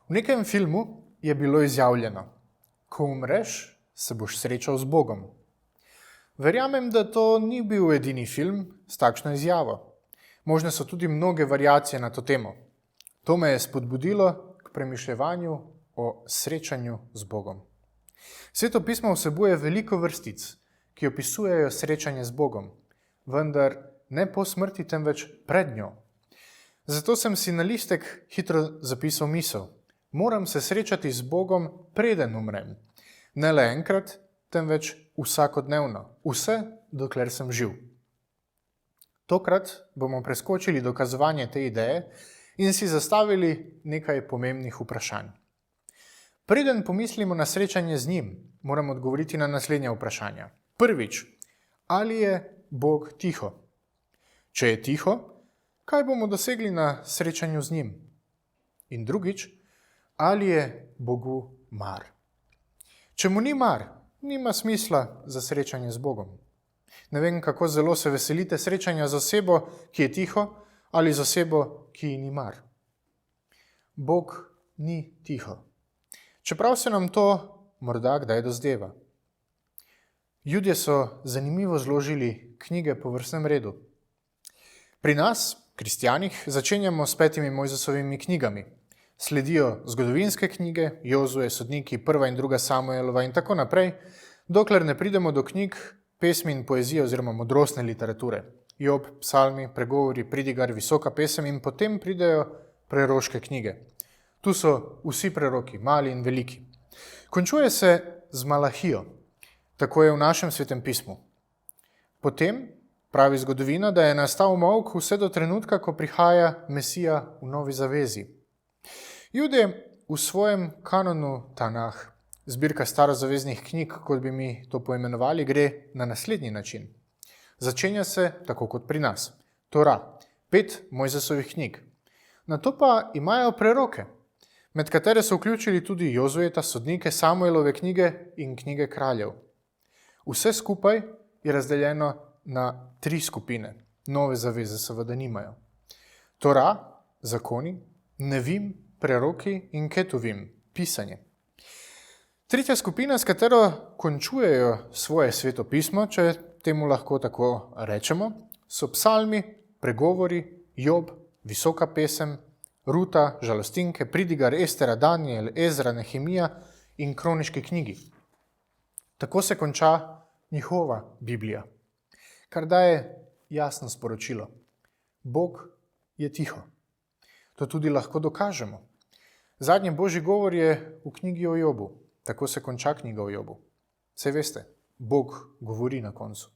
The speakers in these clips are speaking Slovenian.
V nekem filmu je bilo izjavljeno: ko umreš, se boš srečal z Bogom. Verjamem, da to ni bil edini film s takšno izjavo. Možne so tudi mnoge variacije na to temo. To me je spodbudilo k premišljevanju o srečanju z Bogom. Sveto pismo vsebuje veliko vrstic, ki opisujejo srečanje z Bogom, vendar ne po smrti, temveč pred njo. Zato sem si na listek hitro zapisal misel: moram se srečati z Bogom, preden umrem. Ne le enkrat, temveč vsakodnevno, vse dokler sem živ. Tokrat bomo preskočili dokazovanje te ideje in si zastavili nekaj pomembnih vprašanj. Preden pomislimo na srečanje z njim, moramo odgovoriti na naslednja vprašanja. Prvič, ali je Bog tiho? Če je tiho, kaj bomo dosegli na srečanju z njim? In drugič, ali je Bogu mar? Če mu ni mar, nima smisla za srečanje z Bogom. Ne vem, kako zelo se veselite srečanja z osebo, ki je tiho, ali z osebo, ki ji ni mar. Bog ni tiho. Čeprav se nam to morda kdaj dozdeva. Judje so zanimivo zložili knjige po vrstnem redu. Pri nas, kristjanih, začenjamo s 5 Mojzesovimi knjigami. Sledijo zgodovinske knjige, Jozue, Sodniki, 1. in 2. Samuelova in tako naprej, dokler ne pridemo do knjig, pesmi in poezije oziroma modrostne literature. Job, psalmi, pregovori, pridigar, visoka pesem in potem pridejo preroške knjige. Tu so vsi preroki, mali in veliki. Končuje se z Malahijo. Tako je v našem svetem pismu. Potem pravi zgodovina, da je nastal molk vse do trenutka, ko prihaja Mesija v novi zavezi. Jude v svojem kanonu Tanah, zbirka starozaveznih knjig, kot bi mi to poimenovali, gre na naslednji način. Začenja se tako kot pri nas. Tora, 5 Mojzesovih knjig. Nato pa imajo preroke, med katere so vključili tudi Jozujeta, Sodnike, Samuelove knjige in knjige kraljev. Vse skupaj je razdeljeno na 3 skupine. Nove zaveze seveda nimajo. Tora, zakoni, Nevim, preroki in Ketuvim, pisanje. Tretja skupina, s katero končujejo svoje sveto pismo, če temu lahko tako rečemo, so psalmi, pregovori, Job, visoka pesem, Ruta, žalostinke, pridigar, Estera, Danijel, Ezra, Nehemija in kroniški knjigi. Tako se konča njihova Biblija, kar daje jasno sporočilo. Bog je tiho. To tudi lahko dokažemo. Zadnji Božji govor je v knjigi o Jobu. Tako se konča knjiga o Jobu. Saj veste, Bog govori na koncu.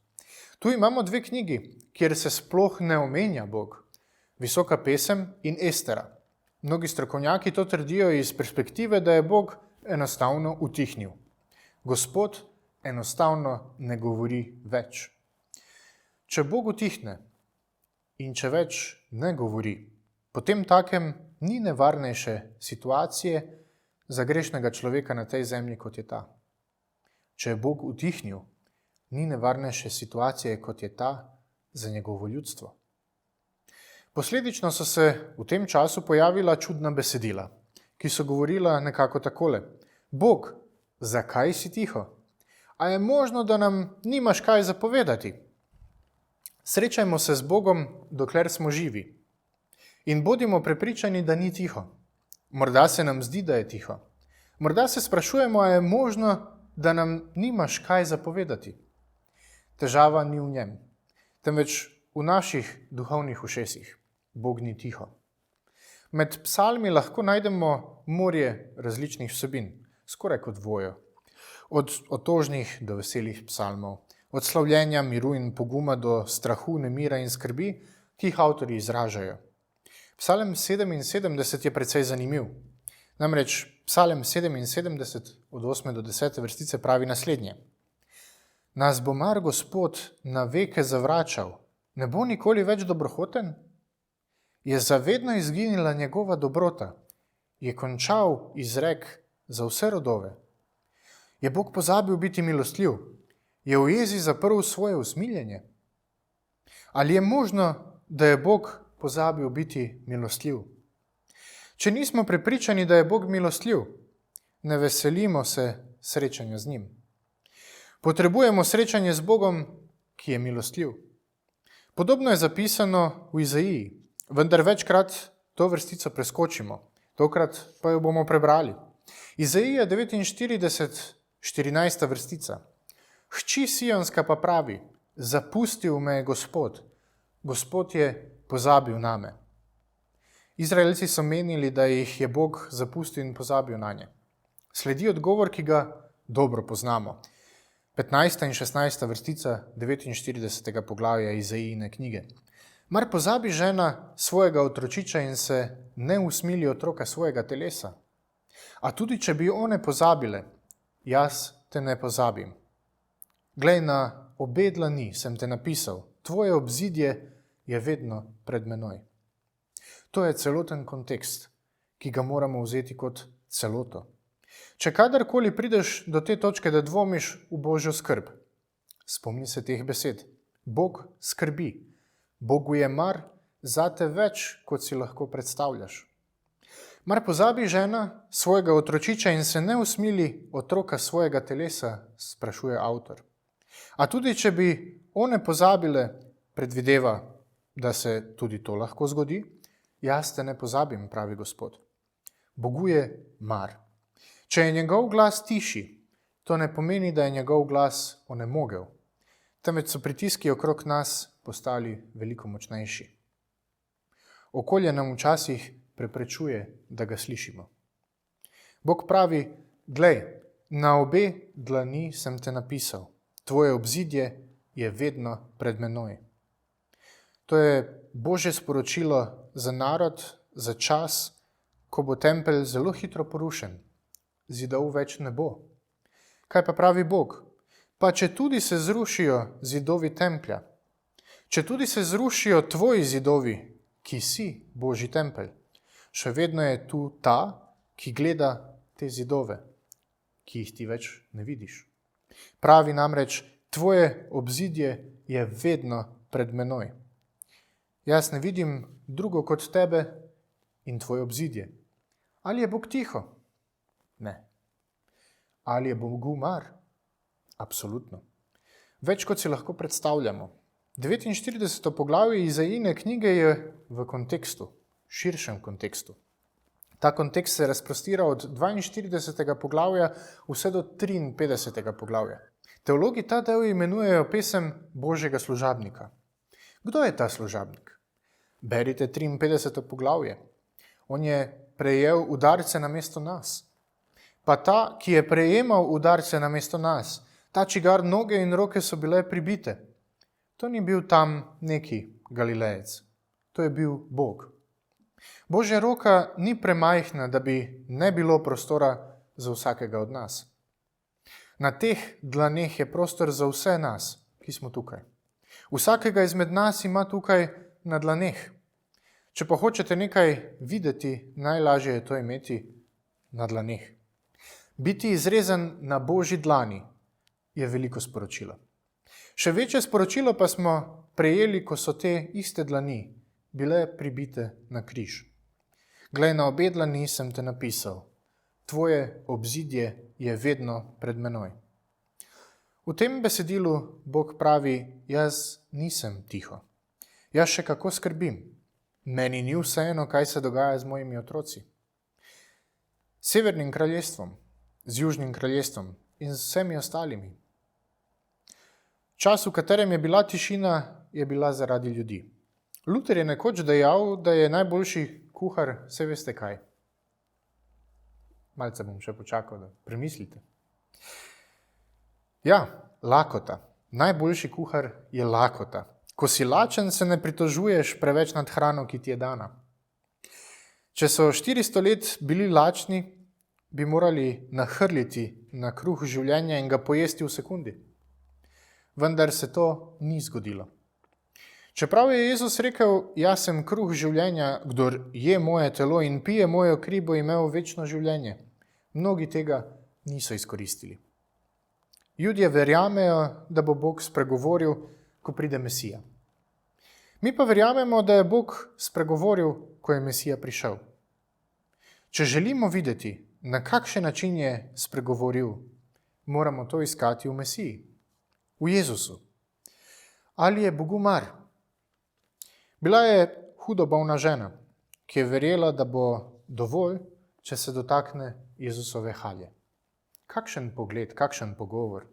Tu imamo 2 knjigi, kjer se sploh ne omenja Bog. Visoka pesem in Estera. Mnogi strokovnjaki to trdijo iz perspektive, da je Bog enostavno utihnil. Gospod enostavno ne govori več. Če Bog utihne in če več ne govori, potem takem ni nevarnejše situacije za grešnega človeka na tej zemlji, kot je ta. Če je Bog utihnil, ni nevarnejše situacije, kot je ta za njegovo ljudstvo. Posledično so se v tem času pojavila čudna besedila, ki so govorila nekako takole: Bog, zakaj si tiho? A je možno, da nam nimaš kaj zapovedati? Srečajmo se z Bogom, dokler smo živi. In bodimo prepričani, da ni tiho. Morda se nam zdi, da je tiho. Morda se sprašujemo, a je možno, da nam nimaš kaj zapovedati. Težava ni v njem, temveč v naših duhovnih ušesih. Bog ni tiho. Med psalmi lahko najdemo morje različnih vsebin, skoraj kot vojo. Od otožnih do veselih psalmov, od slavljenja, miru in poguma do strahu, nemira in skrbi, ki jih avtorji izražajo. Psalm 77 je precej zanimiv. Namreč Psalm 77 od 8. do 10. vrstice pravi naslednje: Nas bo mar Gospod na veke zavračal, ne bo nikoli več dobrohoten? Je zavedno izginila njegova dobrota? Je končal izrek za vse rodove? Je Bog pozabil biti milostljiv? Je v jezi zaprl svoje usmiljenje? Ali je možno, da je Bog pozabil biti milostljiv? Če nismo prepričani, da je Bog milostljiv, ne veselimo se srečanja z njim. Potrebujemo srečanje z Bogom, ki je milostljiv. Podobno je zapisano v Izaiji, vendar večkrat to vrstico preskočimo, tokrat pa jo bomo prebrali. Izaija 49, 14. vrstica. Hči Sionska pa pravi, zapustil me je Gospod, Gospod je pozabil name. Izraelci so menili, da jih je Bog zapustil in pozabil nanje. Sledi odgovor, ki ga dobro poznamo. 15. in 16. vrstica 49. poglavja Izaijine knjige. Mar pozabi žena svojega otročiča in se ne usmili otroka svojega telesa? A tudi, če bi one pozabile, jaz te ne pozabim. Glej, na obe dlani sem te napisal, tvoje obzidje je vedno pred menoj. To je celoten kontekst, ki ga moramo vzeti kot celoto. Če kadarkoli prideš do te točke, da dvomiš v Božjo skrb, spomni se teh besed. Bog skrbi. Bogu je mar zate več, kot si lahko predstavljaš. Mar pozabi žena svojega otročiča in se ne usmili otroka svojega telesa, sprašuje avtor. A tudi, če bi one pozabile, predvideva, da se tudi to lahko zgodi, jaz te ne pozabim, pravi Gospod. Bogu je mar. Če je njegov glas tiši, to ne pomeni, da je njegov glas onemogel, temveč so pritiski okrog nas postali veliko močnejši. Okolje nam včasih preprečuje, da ga slišimo. Bog pravi, glej, na obe dlani sem te napisal, tvoje obzidje je vedno pred menoj. To je Božje sporočilo za narod, za čas, ko bo tempelj zelo hitro porušen. Zidov več ne bo. Kaj pa pravi Bog? Pa če tudi se zrušijo zidovi templja, če tudi se zrušijo tvoji zidovi, ki si Božji tempelj, še vedno je tu ta, ki gleda te zidove, ki jih ti več ne vidiš. Pravi namreč, tvoje obzidje je vedno pred menoj. Jaz ne vidim drugo kot tebe in tvoje obzidje. Ali je Bog tiho? Ne. Ali je Bogu mar? Absolutno. Več kot si lahko predstavljamo. 49. poglavje Izaijine knjige je v kontekstu, širšem kontekstu. Ta kontekst se razprostira od 42. poglavja vse do 53. poglavja. Teologi ta del imenujejo pesem Božjega služabnika. Kdo je ta služabnik? Berite 53. poglavje. On je prejel udarce namesto nas. Pa ta, ki je prejemal udarce namesto nas, ta, čigar noge in roke so bile pribite, to ni bil tam neki Galilejec. To je bil Bog. Božja roka ni premajhna, da bi ne bilo prostora za vsakega od nas. Na teh dlaneh je prostor za vse nas, ki smo tukaj. Vsakega izmed nas ima tukaj na dlaneh. Če pa hočete nekaj videti, najlažje je to imeti na dlaneh. Biti izrezan na Božji dlani je veliko sporočilo. Še večje sporočilo pa smo prejeli, ko so te iste dlani bile pribite na križ. Glej, na obe dlani sem te napisal, tvoje obzidje je vedno pred menoj. V tem besedilu Bog pravi, jaz nisem tiho. Jaz še kako skrbim. Meni ni vseeno, kaj se dogaja z mojimi otroci. S Severnim kraljestvom, z Južnim kraljestvom in z vsemi ostalimi. Čas, v katerem je bila tišina, je bila zaradi ljudi. Luther je nekoč dejal, da je najboljši kuhar, saj veste kaj. Malce bom še počakal, da premislite. Ja, lakota. Najboljši kuhar je lakota. Ko si lačen, se ne pritožuješ preveč nad hrano, ki ti je dana. Če so 400 let bili lačni, bi morali nahrliti na kruh življenja in ga pojesti v sekundi. Vendar se to ni zgodilo. Čeprav je Jezus rekel, jaz sem kruh življenja, kdor je moje telo in pije mojo kri, bo imel večno življenje. Mnogi tega niso izkoristili. Judje verjamejo, da bo Bog spregovoril, ko pride Mesija. Mi pa verjamemo, da je Bog spregovoril, ko je Mesija prišel. Če želimo videti, na kakšen način je spregovoril, moramo to iskati v Mesiji, v Jezusu. Ali je Bogu mar? Bila je hudo bolna žena, ki je verjela, da bo dovolj, če se dotakne Jezusove halje. Kakšen pogled, kakšen pogovor.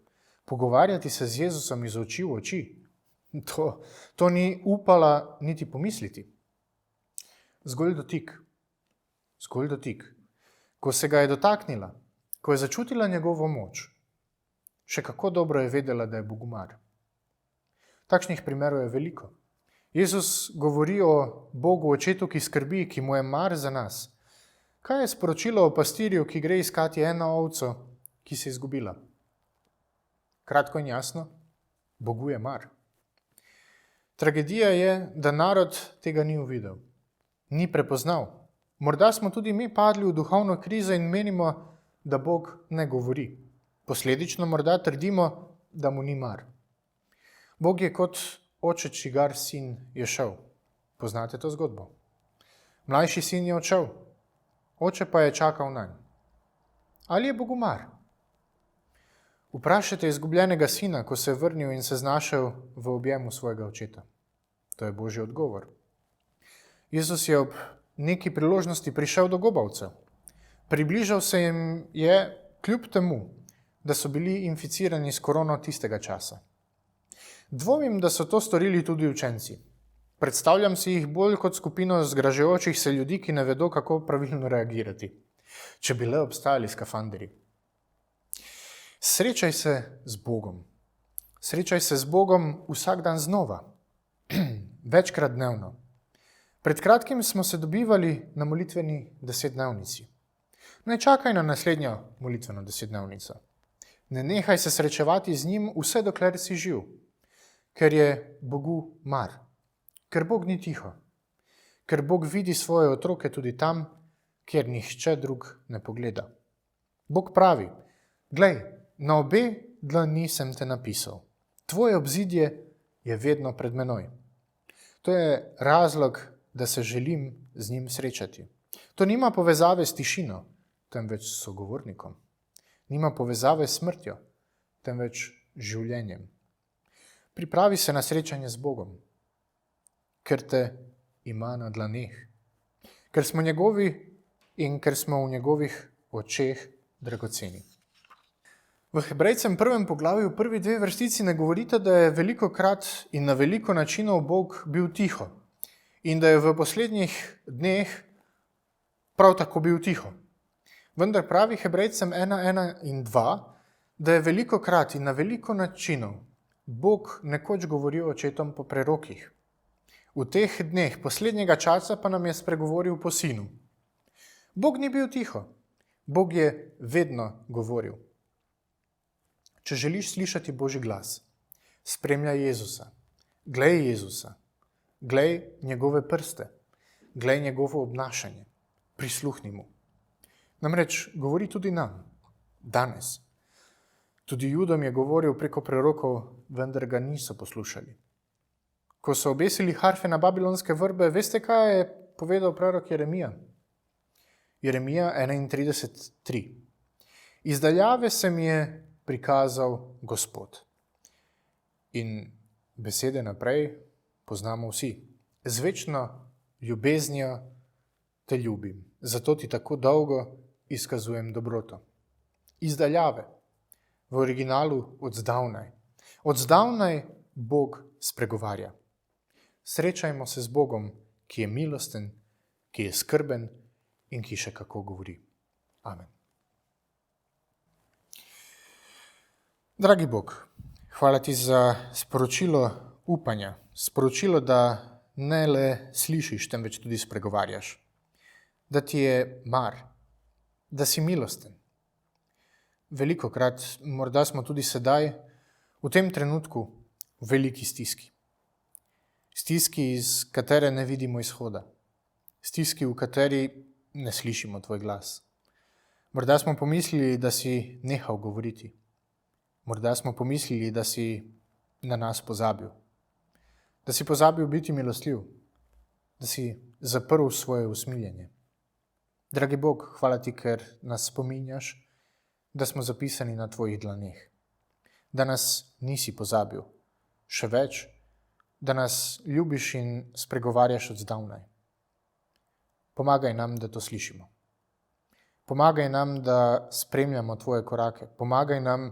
Pogovarjati se z Jezusom iz oči v oči. To ni upala niti pomisliti. Zgolj dotik. Zgolj dotik. Ko se ga je dotaknila, ko je začutila njegovo moč, še kako dobro je vedela, da je Bogu mar. Takšnih primerov je veliko. Jezus govori o Bogu očetu, ki skrbi, ki mu je mar za nas. Kaj je sporočilo o pastirju, ki gre iskati eno ovco, ki se je izgubila? Kratko in jasno, Bogu je mar. Tragedija je, da narod tega ni uvidel, ni prepoznal. Morda smo tudi mi padli v duhovno krizo in menimo, da Bog ne govori. Posledično morda trdimo, da mu ni mar. Bog je kot oče, čigar sin je šel. Poznate to zgodbo? Mlajši sin je odšel, oče pa je čakal nanj. Ali je Bogu mar? Vprašajte izgubljenega sina, ko se je vrnil in se znašel v objemu svojega očeta. To je Božji odgovor. Jezus je ob neki priložnosti prišel do gobavcev. Približal se jim je kljub temu, da so bili inficirani s korono tistega časa. Dvomim, da so to storili tudi učenci. Predstavljam si jih bolj kot skupino zgražajočih se ljudi, ki ne vedo, kako pravilno reagirati, če bi le obstajali skafandri. Srečaj se z Bogom. Srečaj se z Bogom vsak dan znova, večkrat dnevno. Pred kratkim smo se dobivali na molitveni 10-dnevnici. Ne čakaj na naslednjo molitveno 10-dnevnico. Ne nehaj se srečevati z njim vse dokler si živ, ker je Bogu mar, ker Bog ni tiho, ker Bog vidi svoje otroke tudi tam, kjer nihče drug ne pogleda. Bog pravi, glej, na obe dlani sem te napisal, tvoje obzidje je vedno pred menoj. To je razlog, da se želim z njim srečati. To nima povezave s tišino, temveč s sogovornikom. Nima povezave s smrtjo, temveč življenjem. Pripravi se na srečanje z Bogom, ker te ima na dlaneh, ker smo njegovi in ker smo v njegovih očeh dragoceni. V Hebrejcem 1. poglavju prvi 2 vrstici ne govorite, da je velikokrat in na veliko načinov Bog bil tiho in da je v poslednjih dneh prav tako bil tiho. Vendar pravi Hebrejcem 1 in 2, da je velikokrat in na veliko načinov Bog nekoč govori očetom po prerokih. V teh dneh poslednjega časa pa nam je spregovoril po sinu. Bog ni bil tiho, Bog je vedno govoril. Če želiš slišati Božji glas, spremljaj Jezusa, glej Jezusa, glej njegove prste, glej njegovo obnašanje, prisluhni mu. Namreč govori tudi nam, danes. Tudi Judom je govoril preko prerokov, vendar ga niso poslušali. Ko so obesili harfe na babilonske vrbe, veste, kaj je povedal prorok Jeremija? Jeremija 31:3. Iz daljave se mi je prikazal Gospod. In besede naprej poznamo vsi. Z večno ljubeznijo te ljubim, zato ti tako dolgo izkazujem dobroto. Iz daljave, v originalu od zdavnaj. Od zdavnaj Bog spregovarja. Srečajmo se z Bogom, ki je milosten, ki je skrben in ki še kako govori. Amen. Dragi Bog, hvala ti za sporočilo upanja, sporočilo, da ne le slišiš, temveč tudi spregovarjaš. Da ti je mar, da si milosten. Velikokrat, morda smo tudi sedaj, v tem trenutku, v veliki stiski. Stiski, iz katere ne vidimo izhoda. Stiski, v kateri ne slišimo tvoj glas. Morda smo pomislili, da si nehal govoriti. Morda smo pomislili, da si na nas pozabil. Da si pozabil biti milostljiv. Da si zaprl svoje usmiljenje. Dragi Bog, hvala ti, ker nas spominjaš, da smo zapisani na tvojih dlaneh, da nas nisi pozabil, še več, da nas ljubiš in spregovarjaš od zdavnaj. Pomagaj nam, da to slišimo. Pomagaj nam, da spremljamo tvoje korake. Pomagaj nam,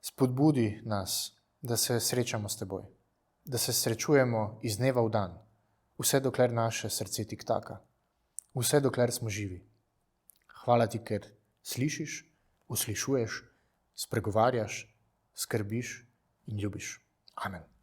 spodbudi nas, da se srečamo s teboj, da se srečujemo iz dneva v dan, vse dokler naše srce tiktaka, vse dokler smo živi. Hvala ti, ker slišiš, uslišuješ, spregovarjaš, skrbiš in ljubiš. Amen.